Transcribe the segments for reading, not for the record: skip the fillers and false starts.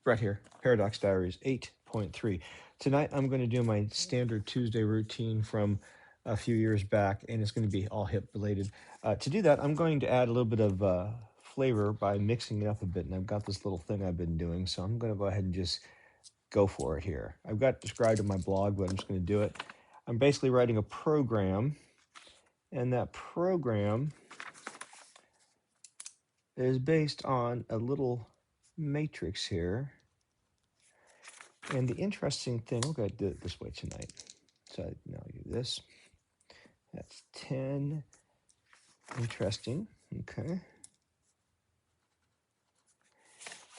Brett here, Paradox Diaries 8.3. Tonight I'm going to do my standard Tuesday routine from a few years back, and it's going to be all hip related. To do that, I'm going to add a little bit of flavor by mixing it up a bit, and I've got this little thing I've been doing, so I'm going to go ahead and just go for it here. I've got it described in my blog, but I'm just going to do it. I'm basically writing a program, and that program is based on a little matrix here. And the interesting thing, we're going to do it this way tonight. So now I do this. That's 10. Interesting. Okay.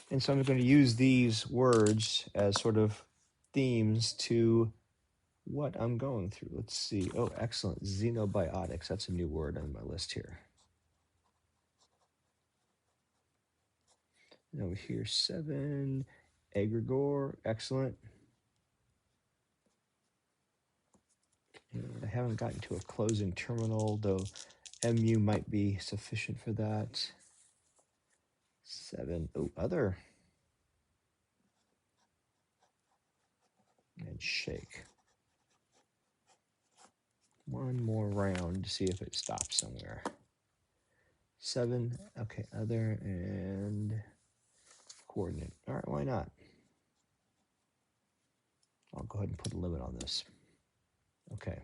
And so I'm going to use these words as sort of themes to what I'm going through. Let's see. Oh, excellent. Xenobiotics. That's a new word on my list here. And over here, 7. Egregore. Excellent. And I haven't gotten to a closing terminal, though mu might be sufficient for that. 7. Oh, other. And shake. One more round to see if it stops somewhere. 7. Okay, other and coordinate. All right, why not? I'll go ahead and put a limit on this. Okay.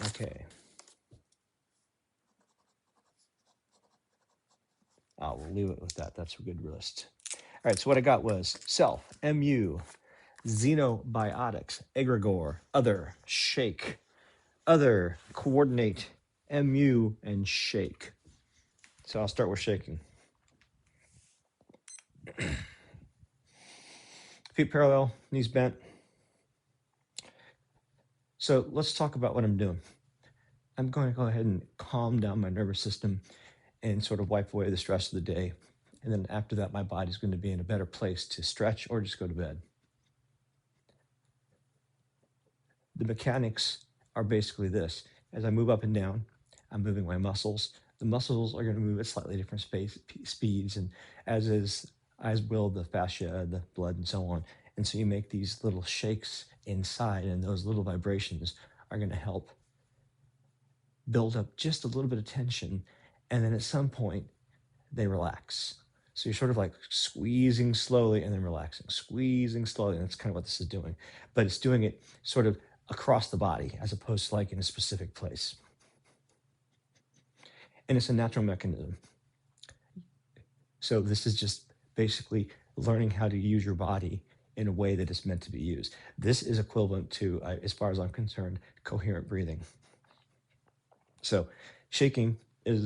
Okay. We'll leave it with that. That's a good list. All right, so what I got was self, mu, Xenobiotics, egregore, other, shake, other, coordinate, mu, and shake. So I'll start with shaking. Feet parallel, knees bent. So let's talk about what I'm doing. I'm going to go ahead and calm down my nervous system and sort of wipe away the stress of the day. And then after that, my body's going to be in a better place to stretch or just go to bed. The mechanics are basically this. As I move up and down, I'm moving my muscles. The muscles are going to move at slightly different speeds, and as will the fascia, the blood, and so on. And so you make these little shakes inside, and those little vibrations are going to help build up just a little bit of tension, and then at some point they relax. So you're sort of like squeezing slowly and then relaxing, squeezing slowly, and that's kind of what this is doing. But it's doing it sort of across the body as opposed to like in a specific place. And it's a natural mechanism. So this is just basically learning how to use your body in a way that it's meant to be used. This is equivalent to, as far as I'm concerned, coherent breathing. So shaking is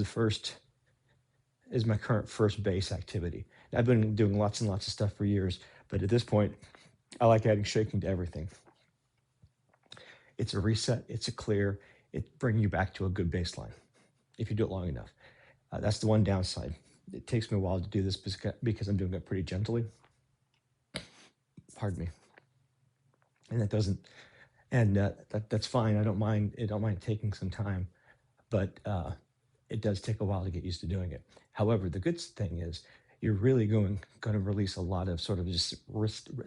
my current first base activity. I've been doing lots and lots of stuff for years, but at this point, I like adding shaking to everything. It's a reset, it's a clear, it brings you back to a good baseline if you do it long enough. That's the one downside. It takes me a while to do this because I'm doing it pretty gently. Pardon me. And that doesn't, and that's fine. I don't mind taking some time, but it does take a while to get used to doing it. However, the good thing is you're really going to release a lot of sort of just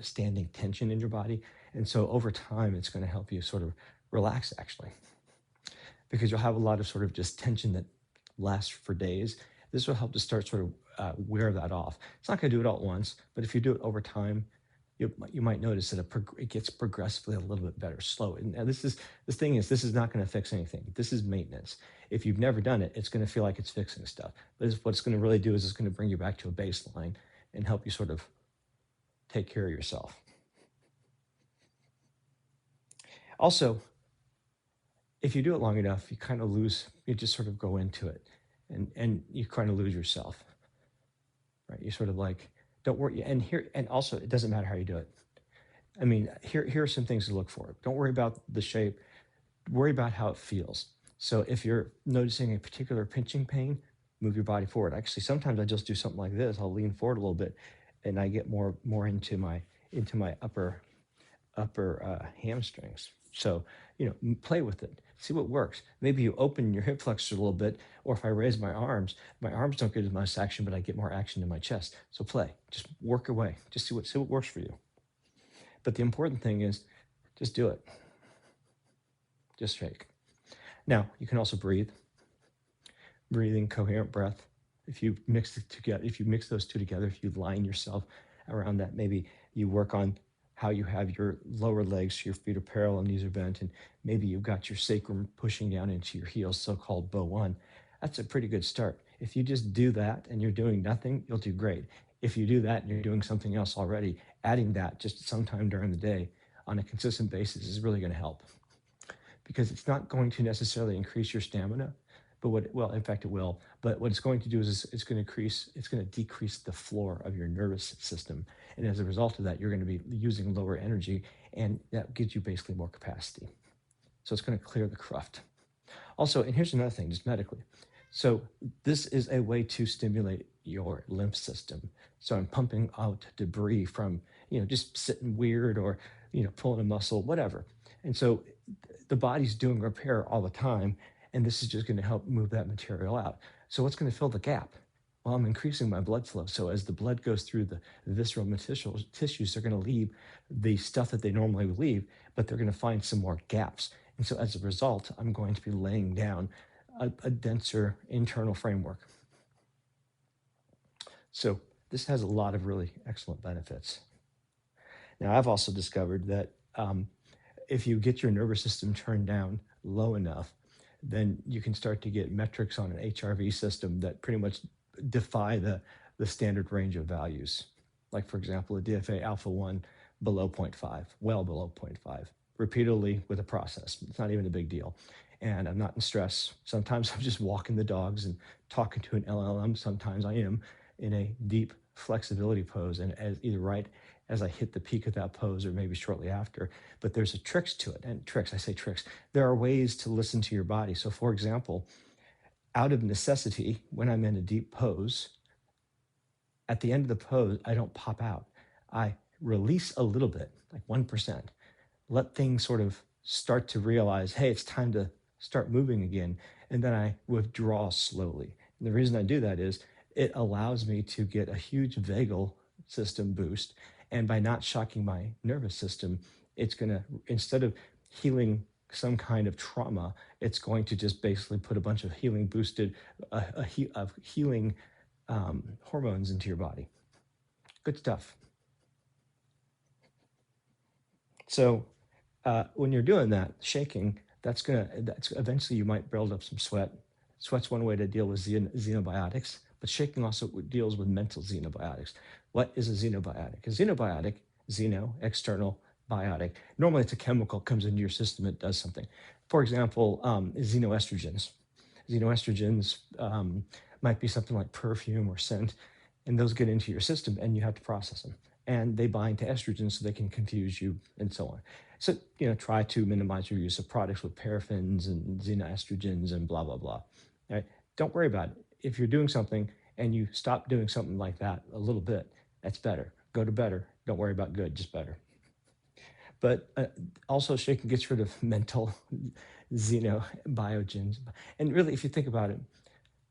standing tension in your body. And so over time, it's going to help you sort of relax, actually, because you'll have a lot of sort of just tension that lasts for days. This will help to start sort of wear that off. It's not going to do it all at once, but if you do it over time, you might notice that it gets progressively a little bit better, slow. And this is not going to fix anything. This is maintenance. If you've never done it, it's going to feel like it's fixing stuff. But what it's going to really do is it's going to bring you back to a baseline and help you sort of take care of yourself. Also, if you do it long enough, you just sort of go into it and you kind of lose yourself, right? You sort of like, don't worry. And also it doesn't matter how you do it. I mean, here are some things to look for. Don't worry about the shape, worry about how it feels. So if you're noticing a particular pinching pain, move your body forward. Actually, sometimes I just do something like this. I'll lean forward a little bit and I get more into my upper upper hamstrings. So, play with it. See what works. Maybe you open your hip flexors a little bit, or if I raise my arms don't get as much action, but I get more action in my chest. So play. Just work away. Just see what works for you. But the important thing is just do it. Just shake. Now, you can also breathe. Breathing, coherent breath. If you mix it together, if you mix those two together, if you line yourself around that, maybe you work on how you have your lower legs, your feet are parallel, knees are bent, and maybe you've got your sacrum pushing down into your heels, so-called bow one. That's a pretty good start. If you just do that and you're doing nothing, you'll do great. If you do that and you're doing something else already, adding that just sometime during the day on a consistent basis is really going to help, because it's not going to necessarily increase your stamina, but in fact it will, but what it's going to do is it's going to decrease the floor of your nervous system. And as a result of that, you're going to be using lower energy, and that gives you basically more capacity. So it's going to clear the cruft. Also, and here's another thing, just medically. So this is a way to stimulate your lymph system. So I'm pumping out debris from, just sitting weird or, pulling a muscle, whatever. And so the body's doing repair all the time, and this is just going to help move that material out. So what's going to fill the gap? Well, I'm increasing my blood flow. So as the blood goes through the visceral tissues, they're going to leave the stuff that they normally would leave, but they're going to find some more gaps. And so as a result, I'm going to be laying down a denser internal framework. So this has a lot of really excellent benefits. Now, I've also discovered that if you get your nervous system turned down low enough, then you can start to get metrics on an HRV system that pretty much defy the standard range of values. Like, for example, a DFA alpha 1 below 0.5, well below 0.5, repeatedly with a process. It's not even a big deal. And I'm not in stress. Sometimes I'm just walking the dogs and talking to an LLM. Sometimes I am in a deep flexibility pose, and either right as I hit the peak of that pose or maybe shortly after. But there's a tricks to it. And tricks, I say tricks. There are ways to listen to your body. So for example, out of necessity, when I'm in a deep pose, at the end of the pose, I don't pop out. I release a little bit, like 1%. Let things sort of start to realize, hey, it's time to start moving again. And then I withdraw slowly. And the reason I do that is it allows me to get a huge vagal system boost. And by not shocking my nervous system, it's going to, instead of healing some kind of trauma, it's going to just basically put a bunch of healing boosted, healing hormones into your body. Good stuff. So when you're doing that, shaking, that's eventually you might build up some sweat. Sweat's one way to deal with xenobiotics, but shaking also deals with mental xenobiotics. What is a xenobiotic? A xenobiotic, xeno, external, biotic. Normally it's a chemical, comes into your system, it does something. For example, xenoestrogens. Xenoestrogens might be something like perfume or scent, and those get into your system and you have to process them. And they bind to estrogen so they can confuse you and so on. So, try to minimize your use of products with paraffins and xenoestrogens and blah, blah, blah. All right? Don't worry about it. If you're doing something and you stop doing something like that a little bit, that's better. Go to better. Don't worry about good, just better. But also shaking gets rid of mental xenobiogens. And really, if you think about it,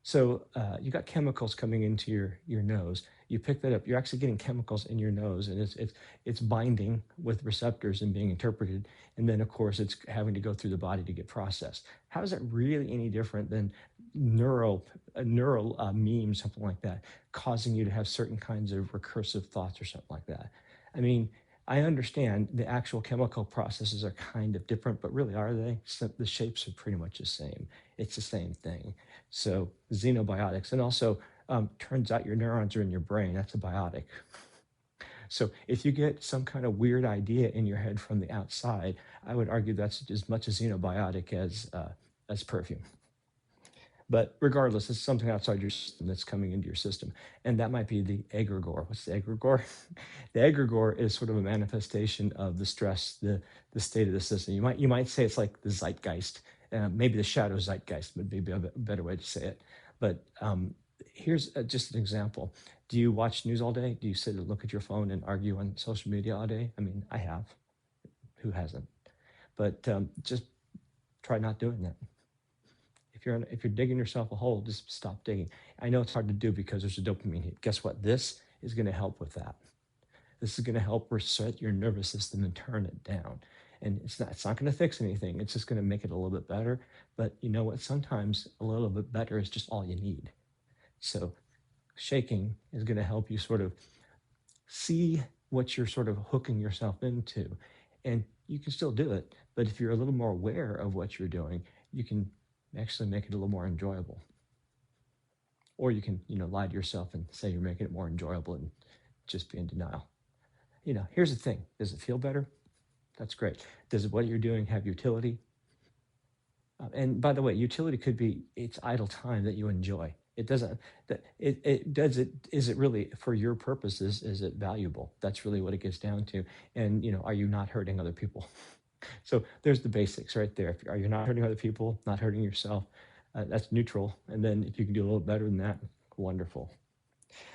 so you got chemicals coming into your nose. You pick that up. You're actually getting chemicals in your nose, and it's binding with receptors and being interpreted. And then, of course, it's having to go through the body to get processed. How is it really any different than neural meme, something like that, causing you to have certain kinds of recursive thoughts or something like that? I mean, I understand the actual chemical processes are kind of different, but really, are they? So the shapes are pretty much the same. It's the same thing. So xenobiotics, and also turns out your neurons are in your brain. That's a biotic. So if you get some kind of weird idea in your head from the outside, I would argue that's as much a xenobiotic as perfume. But regardless, it's something outside your system that's coming into your system. And that might be the egregore. What's the egregore? The egregore is sort of a manifestation of the stress, the state of the system. You might say it's like the zeitgeist. Maybe the shadow zeitgeist would be a better way to say it. But here's just an example. Do you watch news all day? Do you sit and look at your phone and argue on social media all day? I mean, I have. Who hasn't? But just try not doing that. If you're digging yourself a hole, just stop digging. I know it's hard to do because there's a dopamine hit. Guess what? This is going to help with that. This is going to help reset your nervous system and turn it down. And it's not going to fix anything. It's just going to make it a little bit better. But you know what? Sometimes a little bit better is just all you need. So shaking is going to help you sort of see what you're sort of hooking yourself into. And you can still do it, but if you're a little more aware of what you're doing, you can actually make it a little more enjoyable. Or you can, lie to yourself and say you're making it more enjoyable and just be in denial. Here's the thing. Does it feel better? That's great. Does what you're doing have utility? And by the way, utility could be it's idle time that you enjoy. It doesn't. It does it. Is it really for your purposes? Is it valuable? That's really what it gets down to. And are you not hurting other people? So there's the basics right there. Are you not hurting other people? Not hurting yourself? That's neutral. And then if you can do a little better than that, wonderful.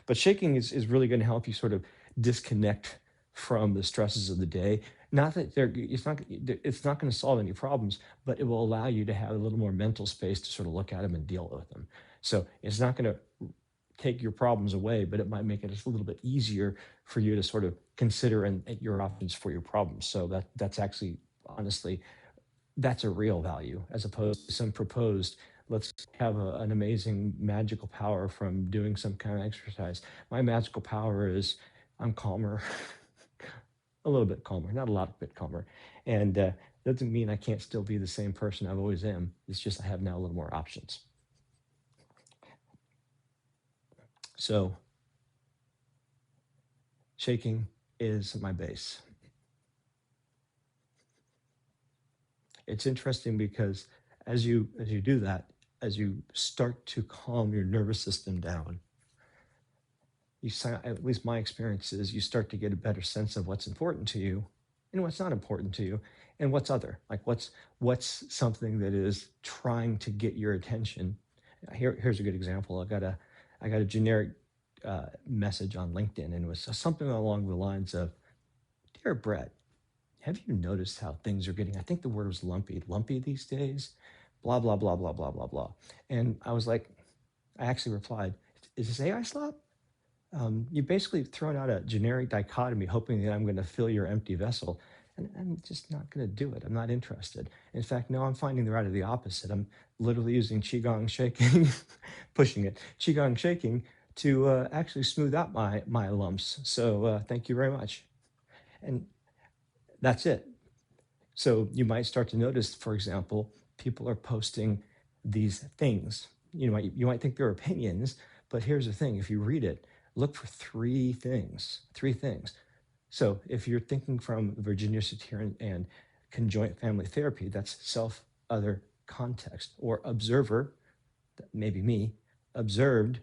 But shaking is really going to help you sort of disconnect from the stresses of the day. Not that it's not going to solve any problems, but it will allow you to have a little more mental space to sort of look at them and deal with them. So it's not going to take your problems away, but it might make it a little bit easier for you to sort of consider and your options for your problems. So that's actually, honestly, that's a real value as opposed to some proposed, let's have an amazing magical power from doing some kind of exercise. My magical power is I'm calmer, a little bit calmer, not a lot bit calmer. And doesn't mean I can't still be the same person I've always am. It's just I have now a little more options. So shaking is my base. It's interesting because as you do that, as you start to calm your nervous system down, at least my experience is you start to get a better sense of what's important to you and what's not important to you and what's other, like what's something that is trying to get your attention. Here's a good example. I got a generic message on LinkedIn, and it was something along the lines of, "Dear Brett, have you noticed how things are getting," I think the word was lumpy these days, blah, blah, blah, blah, blah, blah, blah. And I was like, I actually replied, "Is this AI slop? You basically thrown out a generic dichotomy hoping that I'm going to fill your empty vessel. And I'm just not going to do it. I'm not interested. In fact, no, I'm finding the right of the opposite. I'm literally using Qigong shaking, pushing it, Qigong shaking to actually smooth out my lumps. So thank you very much." And that's it. So you might start to notice, for example, people are posting these things. You might think they're opinions, but here's the thing. If you read it, look for three things. So if you're thinking from Virginia Satir and conjoint family therapy, that's self, other, context, or observer, maybe me, observed,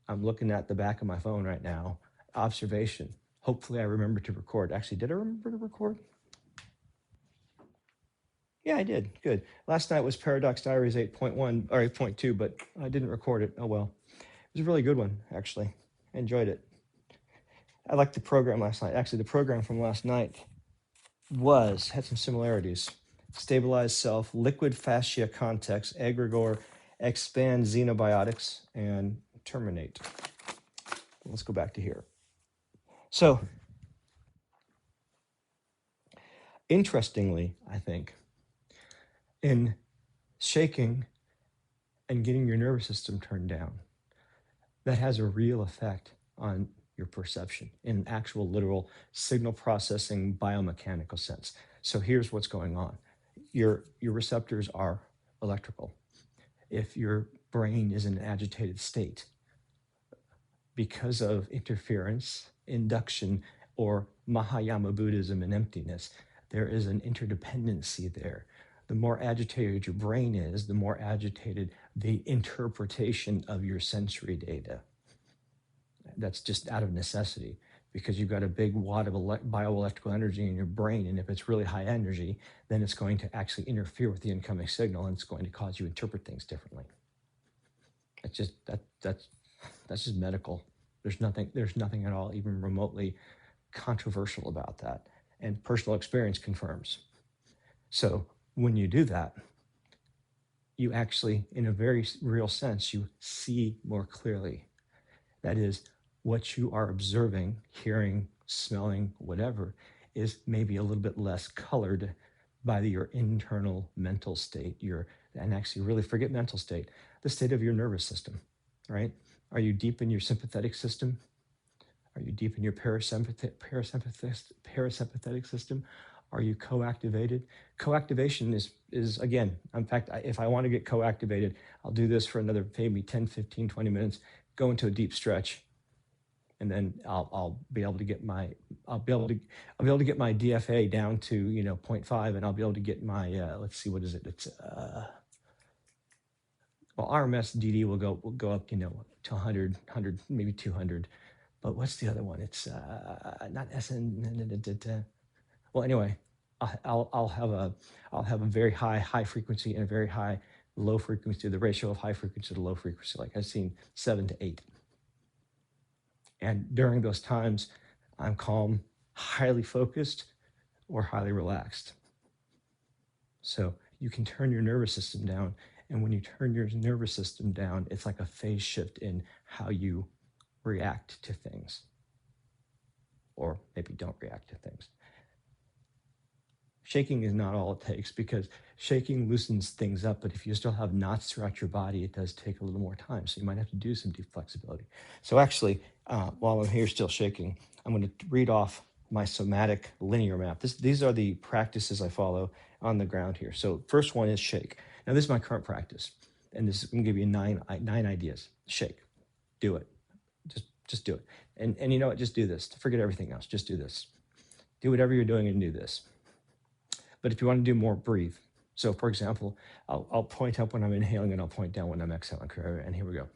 I'm looking at the back of my phone right now, observation. Hopefully I remember to record. Actually, did I remember to record? Yeah, I did. Good. Last night was Paradox Diaries 8.1 or 8.2, but I didn't record it. Oh well. It was a really good one, actually. I enjoyed it. I liked the program last night. Actually, the program from last night had some similarities. Stabilize self, liquid fascia context, egregore, expand xenobiotics, and terminate. Let's go back to here. So, interestingly, I think, in shaking and getting your nervous system turned down, that has a real effect on your perception in an actual literal signal processing biomechanical sense. So here's what's going on. Your receptors are electrical. If your brain is in an agitated state because of interference, induction, or Mahayana Buddhism and emptiness, there is an interdependency there. The more agitated your brain is, the more agitated the interpretation of your sensory data. That's just out of necessity because you've got a big wad of bioelectrical energy in your brain. And if it's really high energy, then it's going to actually interfere with the incoming signal and it's going to cause you to interpret things differently. It's just that's just medical. There's nothing at all even remotely controversial about that. and personal experience confirms. So when you do that, you actually, in a very real sense, you see more clearly. That is, what you are observing, hearing, smelling, whatever, is maybe a little bit less colored by your internal mental state, and actually really forget mental state, the state of your nervous system, right? Are you deep in your sympathetic system? Are you deep in your parasympathetic system? Are you co-activated? Co-activation is again, in fact, if I want to get co-activated, I'll do this for another maybe 10, 15, 20 minutes, go into a deep stretch, and then I'll be able to get my DFA down to 0.5, and I'll be able to get my let's see, what is it? It's well, RMS DD will go up to 100, maybe 200. But what's the other one? It's not SN. Well, anyway, I'll have a very high frequency and a very high low frequency. The ratio of high frequency to low frequency, like I've seen 7 to 8. And during those times, I'm calm, highly focused, or highly relaxed. So you can turn your nervous system down. And when you turn your nervous system down, it's like a phase shift in how you react to things, or maybe don't react to things. Shaking is not all it takes, because shaking loosens things up, but if you still have knots throughout your body, it does take a little more time. So you might have to do some deep flexibility. So actually, while I'm here still shaking, I'm going to read off my somatic linear map. These are the practices I follow on the ground here. So first one is shake. Now this is my current practice, and this is going to give you nine ideas. Shake, do it. Just do it. And you know what, just do this. Forget everything else, just do this. Do whatever you're doing and do this. But if you want to do more, breathe. So for example, I'll point up when I'm inhaling, and I'll point down when I'm exhaling. And here we go.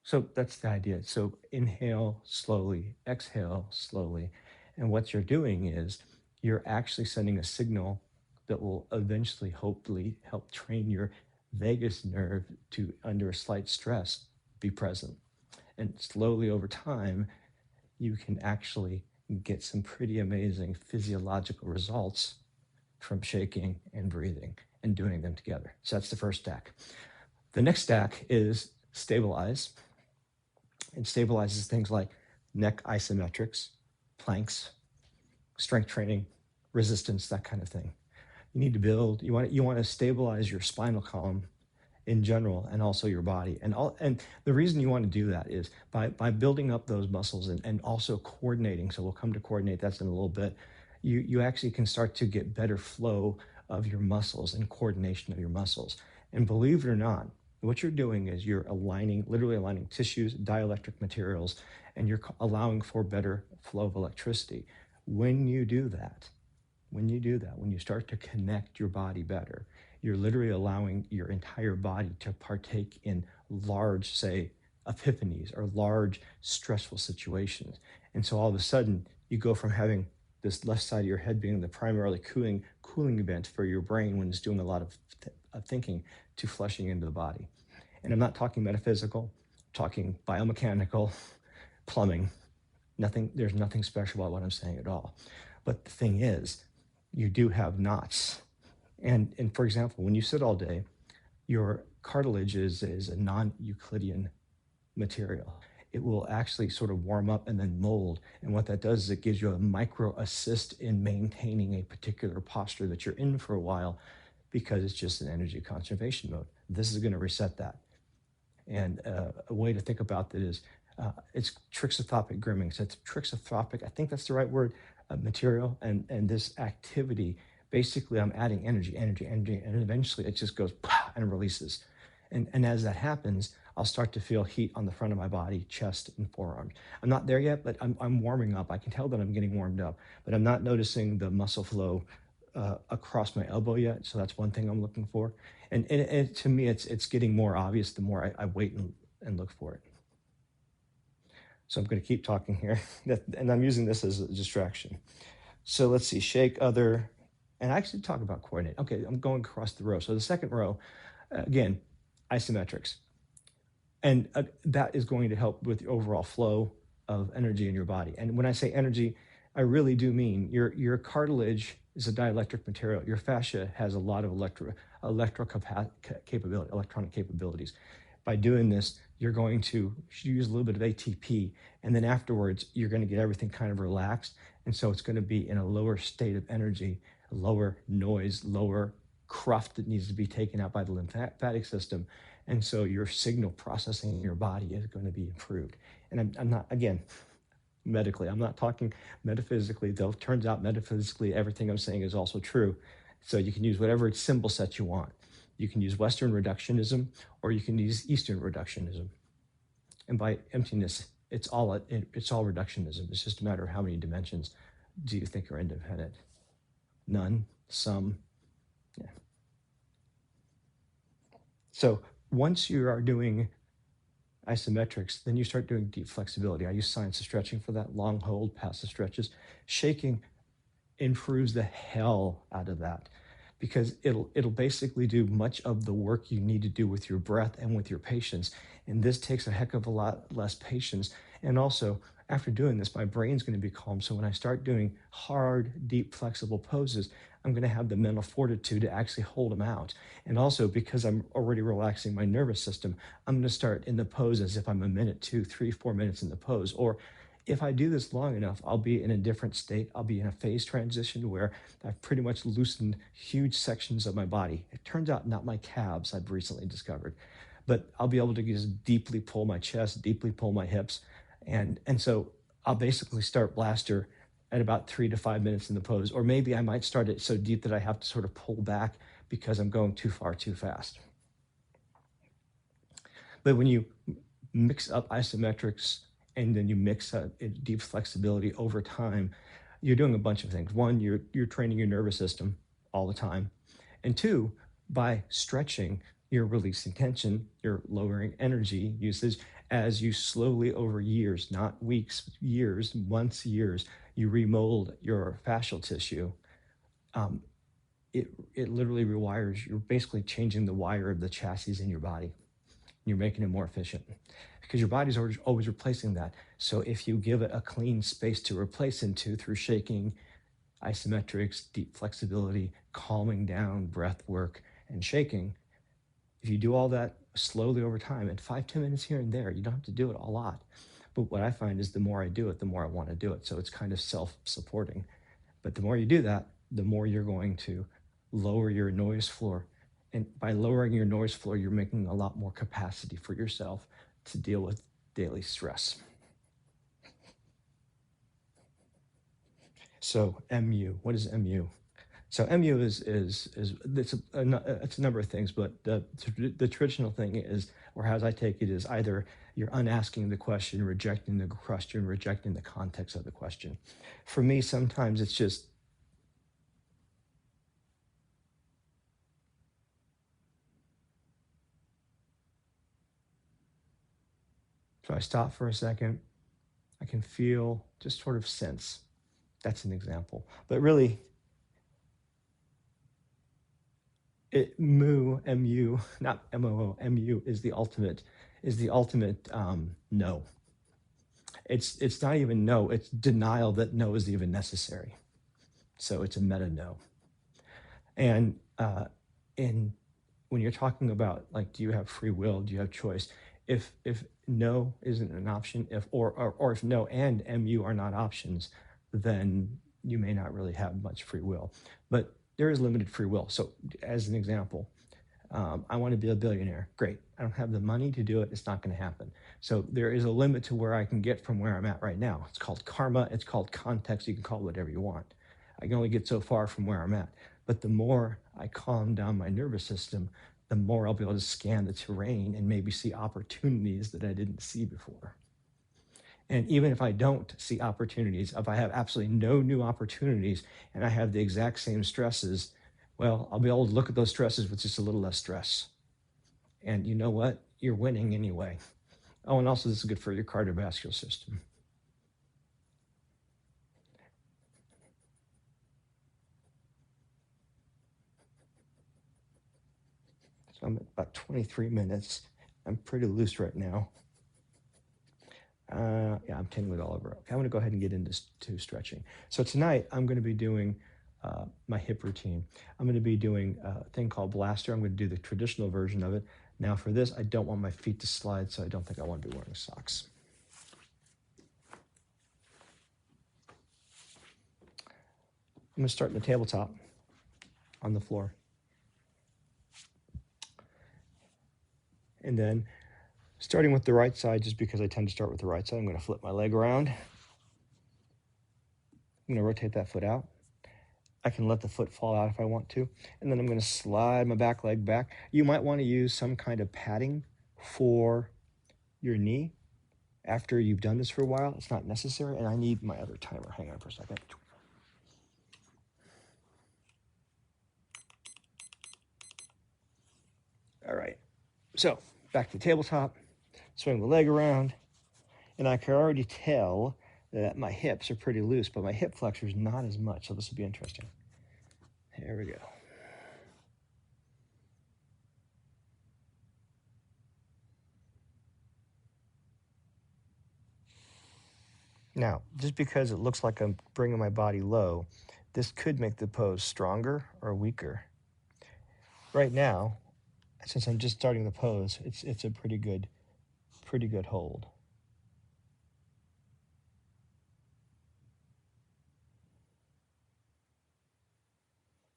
So that's the idea. So inhale slowly, exhale slowly. And what you're doing is you're actually sending a signal that will eventually, hopefully, help train your vagus nerve to, under a slight stress, be present. And slowly over time, you can actually get some pretty amazing physiological results from shaking and breathing and doing them together. So that's the first stack. The next stack is stabilize. It stabilizes things like neck isometrics, planks, strength training, resistance, that kind of thing. You need to build, you want to stabilize your spinal column in general, and also your body. And the reason you want to do that is by building up those muscles and also coordinating. So we'll come to coordinate, that's in a little bit. You actually can start to get better flow of your muscles and coordination of your muscles. And believe it or not, what you're doing is you're literally aligning tissues, dielectric materials, and you're allowing for better flow of electricity. When you do that, when you start to connect your body better, you're literally allowing your entire body to partake in large, say, epiphanies or large stressful situations. And so all of a sudden, you go from having this left side of your head being the primarily cooling event for your brain when it's doing a lot of thinking, to flushing into the body. And I'm not talking metaphysical, I'm talking biomechanical, plumbing. There's nothing special about what I'm saying at all. But the thing is, you do have knots. And for example, when you sit all day, your cartilage is a non-Euclidean material. It will actually sort of warm up and then mold. And what that does is it gives you a micro assist in maintaining a particular posture that you're in for a while, because it's just an energy conservation mode. This is going to reset that. And a way to think about that is it's trixothopic grimming. So it's trixothopic, I think that's the right word, material. And this activity, basically I'm adding energy, and eventually it just goes and releases. And as that happens, I'll start to feel heat on the front of my body, chest and forearms. I'm not there yet, but I'm warming up. I can tell that I'm getting warmed up, but I'm not noticing the muscle flow across my elbow yet. So that's one thing I'm looking for. And to me, it's getting more obvious the more I wait and look for it. So I'm going to keep talking here, and I'm using this as a distraction. So let's see, shake, other, and I actually talk about coordinate. Okay, I'm going across the row. So the second row, again, isometrics. And that is going to help with the overall flow of energy in your body. And when I say energy, I really do mean your cartilage is a dielectric material. Your fascia has a lot of electronic capabilities. By doing this, you're going to use a little bit of ATP, and then afterwards, you're going to get everything kind of relaxed. And so it's going to be in a lower state of energy, lower noise, lower cruft that needs to be taken out by the lymphatic system. And so your signal processing in your body is going to be improved. And I'm not, again, medically, I'm not talking metaphysically, though it turns out metaphysically, everything I'm saying is also true. So you can use whatever symbol set you want. You can use Western reductionism, or you can use Eastern reductionism. And by emptiness, it's all reductionism. It's just a matter of how many dimensions do you think are independent? None, some, yeah. So once you are doing isometrics, then you start doing deep flexibility. I use science of stretching for that, long hold, passive stretches. Shaking improves the hell out of that, because it'll basically do much of the work you need to do with your breath and with your patience. And this takes a heck of a lot less patience. And also, after doing this, my brain's going to be calm. So when I start doing hard, deep, flexible poses, I'm going to have the mental fortitude to actually hold them out. And also, because I'm already relaxing my nervous system, I'm going to start in the pose as if I'm a minute, 2, 3, 4 minutes in the pose. Or if I do this long enough, I'll be in a different state. I'll be in a phase transition where I've pretty much loosened huge sections of my body. It turns out not my calves, I've recently discovered, but I'll be able to just deeply pull my chest, deeply pull my hips. And so I'll basically start blaster at about 3 to 5 minutes in the pose, or maybe I might start it so deep that I have to sort of pull back because I'm going too far too fast. But when you mix up isometrics and then you mix up deep flexibility over time, you're doing a bunch of things. One, you're training your nervous system all the time. And two, by stretching, you're releasing tension, you're lowering energy usage as you slowly over years, not weeks, years, months, years, you remold your fascial tissue. It literally rewires, you're basically changing the wire of the chassis in your body. You're making it more efficient because your body's always replacing that. So if you give it a clean space to replace into through shaking, isometrics, deep flexibility, calming down, breath work, and shaking, if you do all that slowly over time, and 5-10 minutes here and there, you don't have to do it a lot. But what I find is the more I do it, the more I want to do it. So it's kind of self-supporting. But the more you do that, the more you're going to lower your noise floor. And by lowering your noise floor, you're making a lot more capacity for yourself to deal with daily stress. So MU, what is MU? So MU is it's a number of things, but the traditional thing is, or as I take it, is either you're unasking the question, rejecting the question, rejecting the context of the question. For me, sometimes it's just, so I stop for a second, I can feel, just sort of sense. That's an example. But really, MU, not MOO, MU is the ultimate, no. It's not even no, it's denial that no is even necessary. So it's a meta no. And when you're talking about, like, do you have free will? Do you have choice? If no isn't an option, or if no and MU are not options, then you may not really have much free will. But there is limited free will. So as an example, I want to be a billionaire. Great. I don't have the money to do it. It's not going to happen. So there is a limit to where I can get from where I'm at right now. It's called karma. It's called context. You can call it whatever you want. I can only get so far from where I'm at. But the more I calm down my nervous system, the more I'll be able to scan the terrain and maybe see opportunities that I didn't see before. And even if I don't see opportunities, if I have absolutely no new opportunities and I have the exact same stresses, Well, I'll be able to look at those stresses with just a little less stress. And you know what? You're winning anyway. Oh, and also this is good for your cardiovascular system. So I'm at about 23 minutes. I'm pretty loose right now. Yeah, I'm tingling all over. Okay, I'm going to go ahead and get into stretching. So tonight I'm going to be doing my hip routine. I'm going to be doing a thing called blaster. I'm going to do the traditional version of it. Now for this, I don't want my feet to slide, so I don't think I want to be wearing socks. I'm going to start in the tabletop on the floor. And then starting with the right side, just because I tend to start with the right side, I'm going to flip my leg around. I'm going to rotate that foot out. I can let the foot fall out if I want to. And then I'm going to slide my back leg back. You might want to use some kind of padding for your knee after you've done this for a while. It's not necessary. And I need my other timer. Hang on for a second. All right. So back to the tabletop, swing the leg around. And I can already tell that my hips are pretty loose, but my hip flexors not as much. So this will be interesting. Here we go. Now, just because it looks like I'm bringing my body low, this could make the pose stronger or weaker. Right now, since I'm just starting the pose, it's a pretty good hold.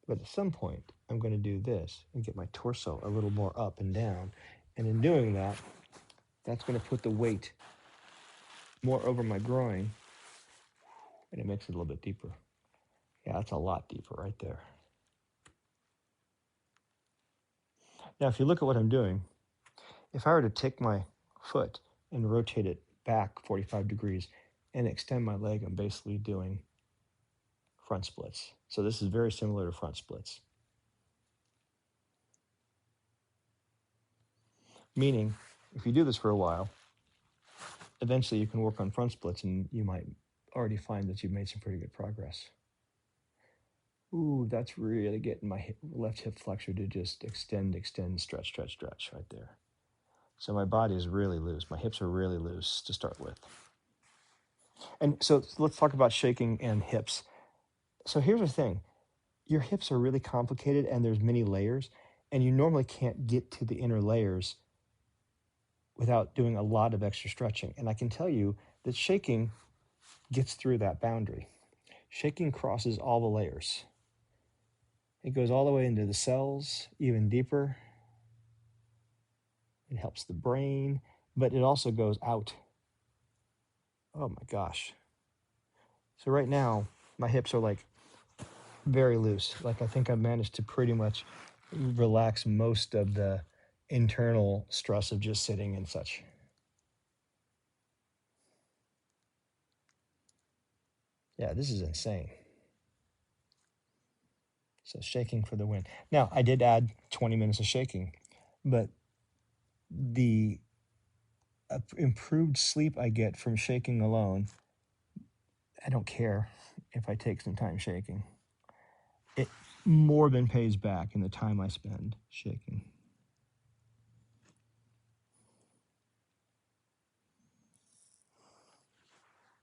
But at some point, I'm going to do this and get my torso a little more up and down. And in doing that, that's going to put the weight more over my groin, and it makes it a little bit deeper. Yeah, that's a lot deeper right there. Now, if you look at what I'm doing, if I were to take my foot and rotate it back 45 degrees and extend my leg, I'm basically doing front splits. So this is very similar to front splits. Meaning, if you do this for a while, eventually you can work on front splits and you might already find that you've made some pretty good progress. Ooh, that's really getting my left hip flexor to just extend, stretch right there. So my body is really loose. My hips are really loose to start with. And so let's talk about shaking and hips. So here's the thing. Your hips are really complicated and there's many layers, and you normally can't get to the inner layers without doing a lot of extra stretching. And I can tell you that shaking gets through that boundary. Shaking crosses all the layers. It goes all the way into the cells, even deeper. It helps the brain, but it also goes out. Oh my gosh. So right now, my hips are like very loose. Like I think I've managed to pretty much relax most of the internal stress of just sitting and such. Yeah, this is insane. So shaking for the win. Now, I did add 20 minutes of shaking, but the improved sleep I get from shaking alone, I don't care if I take some time shaking. It more than pays back in the time I spend shaking.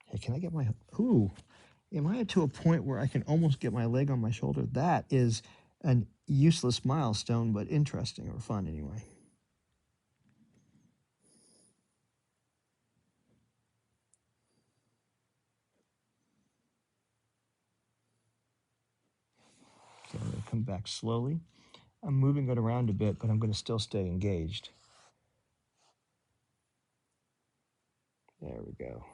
Hey, can I get my, ooh, am I to a point where I can almost get my leg on my shoulder? That is an useless milestone, but interesting or fun anyway. So I'm going to come back slowly. I'm moving it around a bit, but I'm going to still stay engaged. There we go.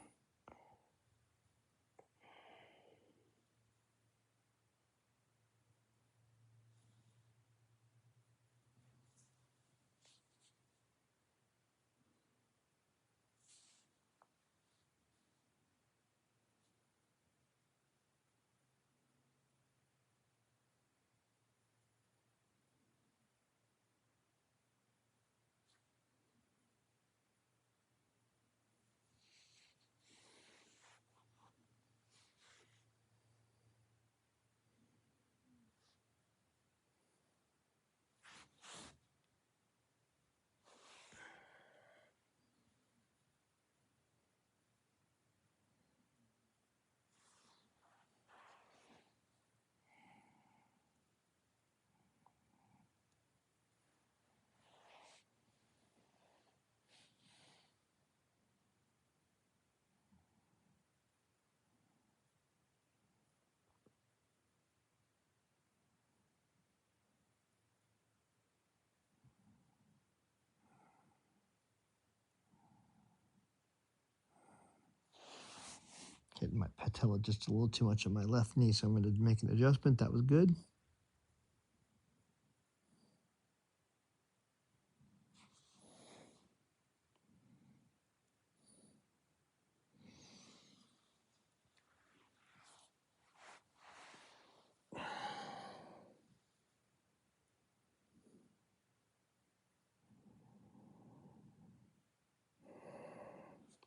Getting my patella just a little too much on my left knee, so I'm going to make an adjustment. That was good.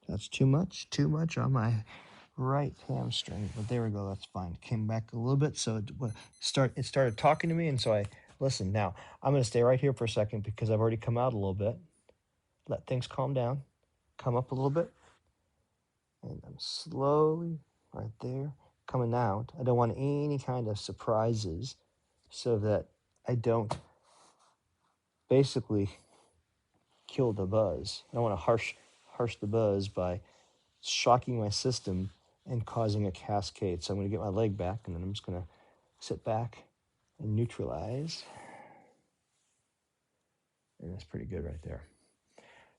That's too much on my right hamstring, but there we go. That's fine. Came back a little bit, so it started talking to me, and so I listened. Now I'm going to stay right here for a second because I've already come out a little bit. Let things calm down, come up a little bit, and I'm slowly right there coming out. I don't want any kind of surprises, so that I don't basically kill the buzz. I don't want to harsh the buzz by shocking my system and causing a cascade. So I'm going to get my leg back, and then I'm just going to sit back and neutralize. And that's pretty good right there.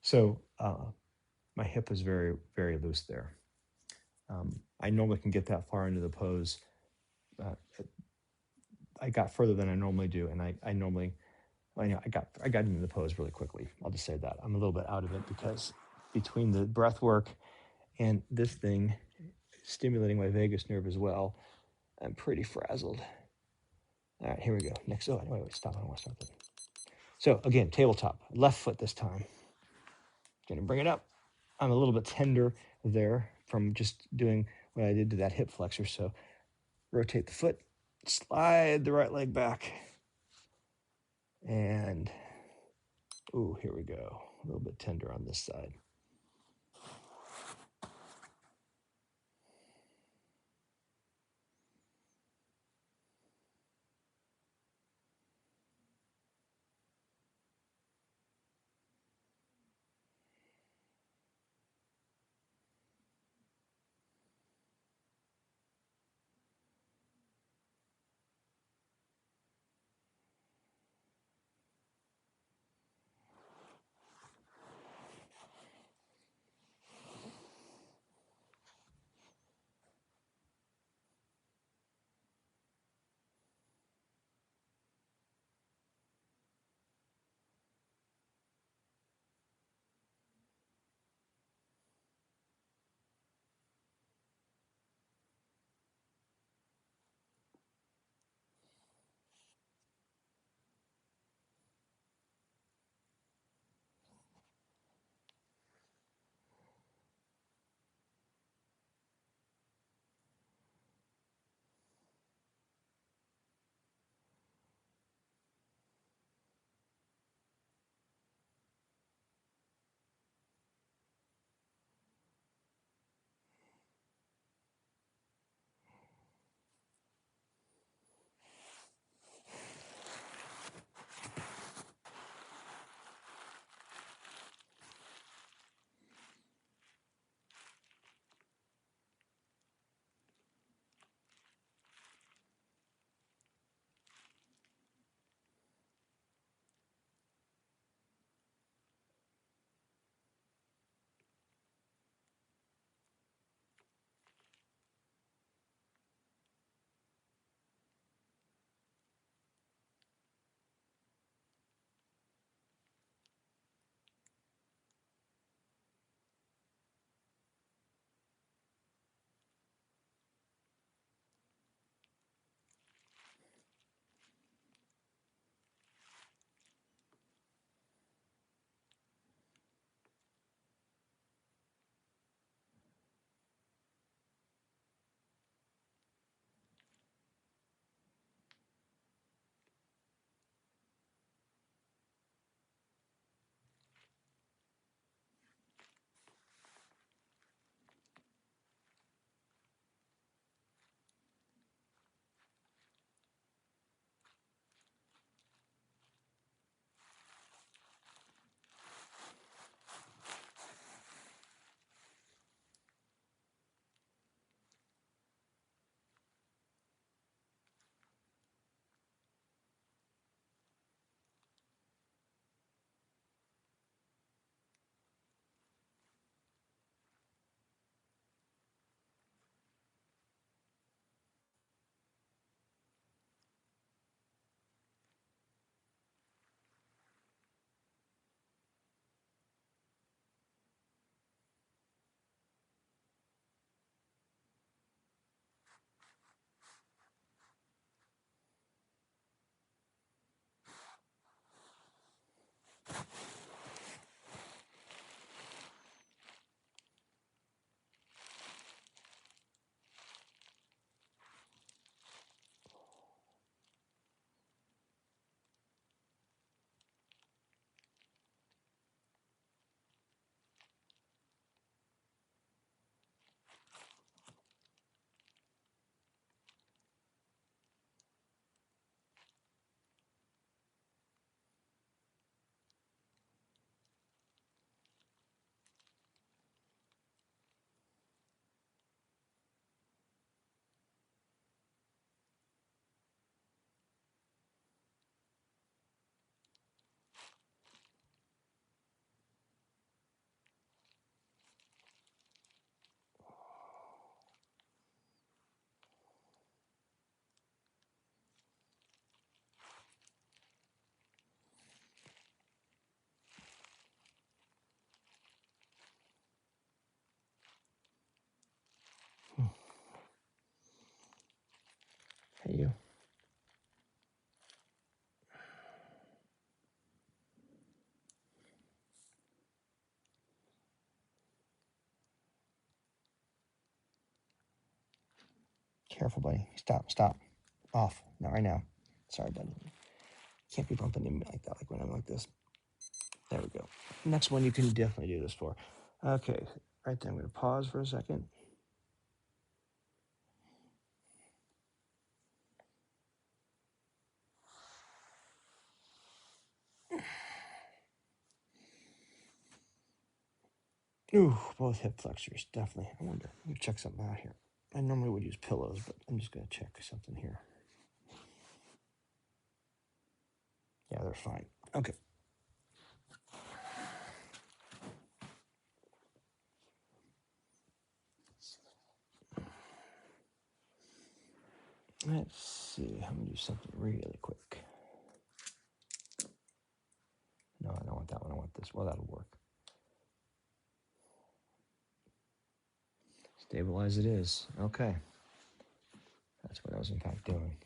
So my hip is very, very loose there. I normally can get that far into the pose. I got further than I normally do, and I normally, I got into the pose really quickly. I'll just say that. I'm a little bit out of it because between the breath work and this thing stimulating my vagus nerve as well, I'm pretty frazzled. All right, here we go. Next, wait, stop. I don't want to start that. So again, tabletop, left foot this time. Gonna bring it up. I'm a little bit tender there from just doing what I did to that hip flexor. So rotate the foot, slide the right leg back, and ooh, here we go. A little bit tender on this side. Hey, you. Careful, buddy. Stop, stop. Off. Not right now. Sorry, buddy. Can't be bumping into me like that, like when I'm like this. There we go. Next one you can definitely do this for. Okay, right there. I'm going to pause for a second. Ooh, both hip flexors, definitely. I wonder. Let me check something out here. I normally would use pillows, but I'm just going to check something here. Yeah, they're fine. Okay. Let's see. I'm going to do something really quick. No, I don't want that one. I want this. Well, that'll work. Stabilize it is. Okay. That's what I was in fact doing.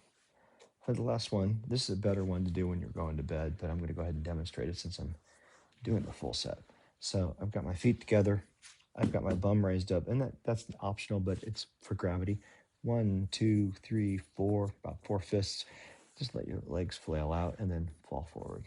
For the last one, this is a better one to do when you're going to bed, but I'm going to go ahead and demonstrate it since I'm doing the full set. So I've got my feet together. I've got my bum raised up, and that's optional, but it's for gravity. 1, 2, 3, 4, about 4 fists. Just let your legs flail out and then fall forward.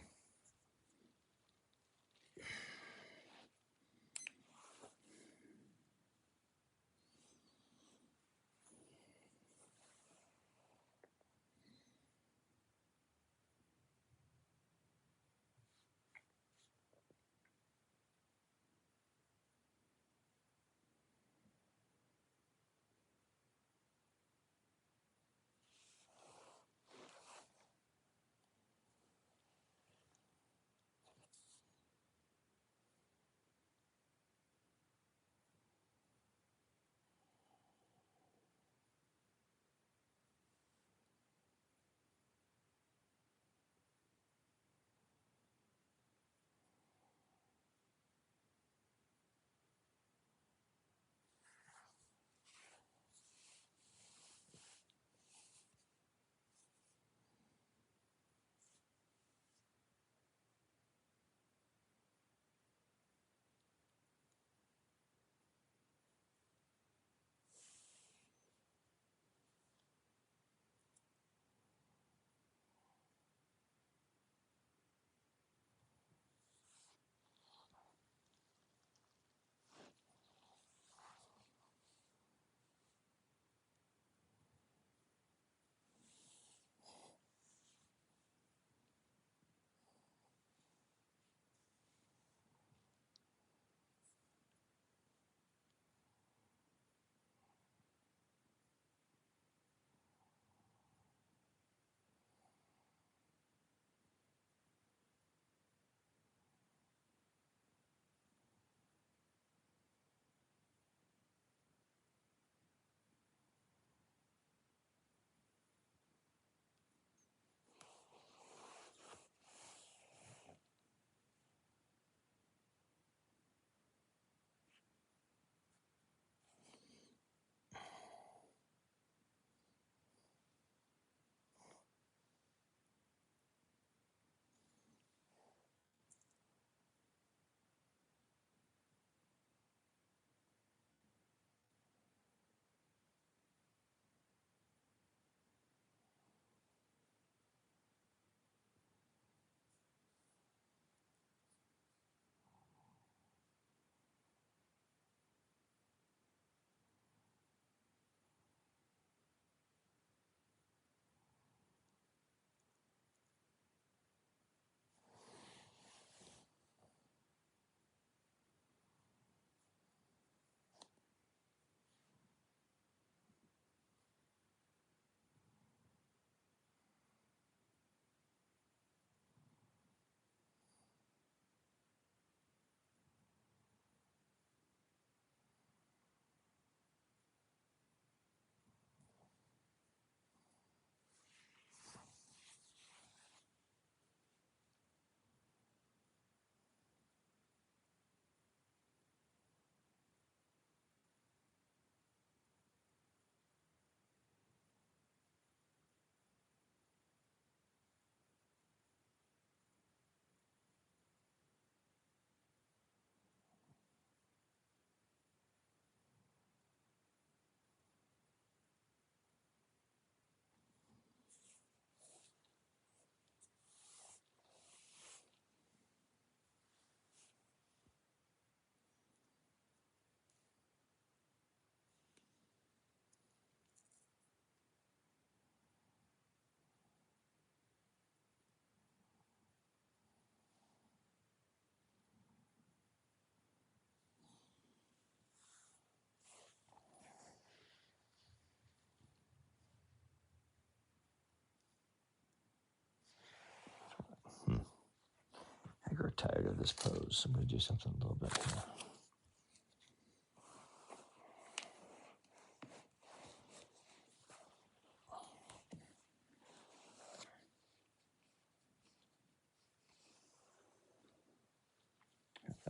tired of this pose. I'm going to do something a little bit here.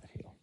That heel.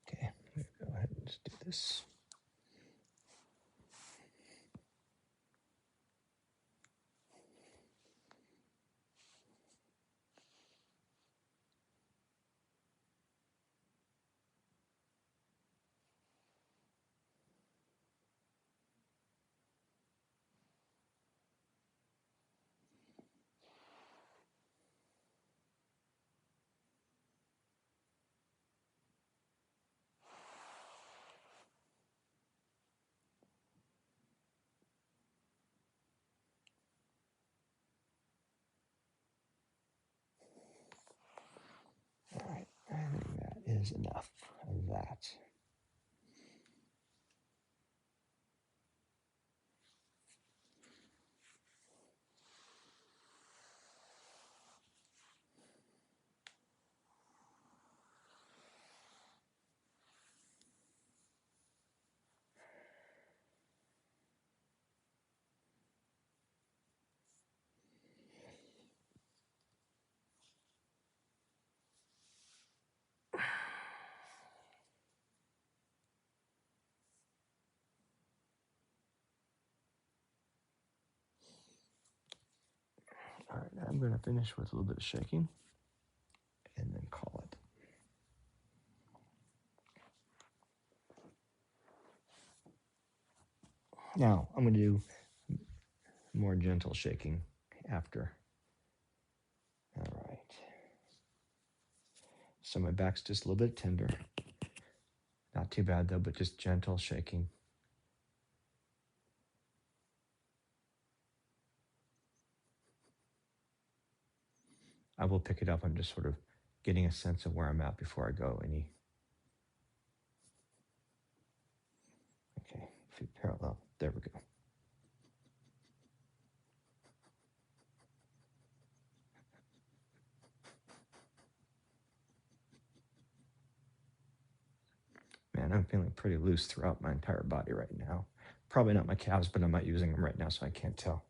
Okay, I'm going to go ahead and just do this. All right, I think that is enough of that. All right, I'm going to finish with a little bit of shaking and then call it. Now, I'm going to do more gentle shaking after. All right. So my back's just a little bit tender. Not too bad though, but just gentle shaking. I will pick it up. I'm just sort of getting a sense of where I'm at before I go any. Okay, feet parallel. There we go. Man, I'm feeling pretty loose throughout my entire body right now. Probably not my calves, but I'm not using them right now, so I can't tell.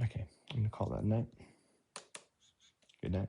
Okay, I'm going to call that a night.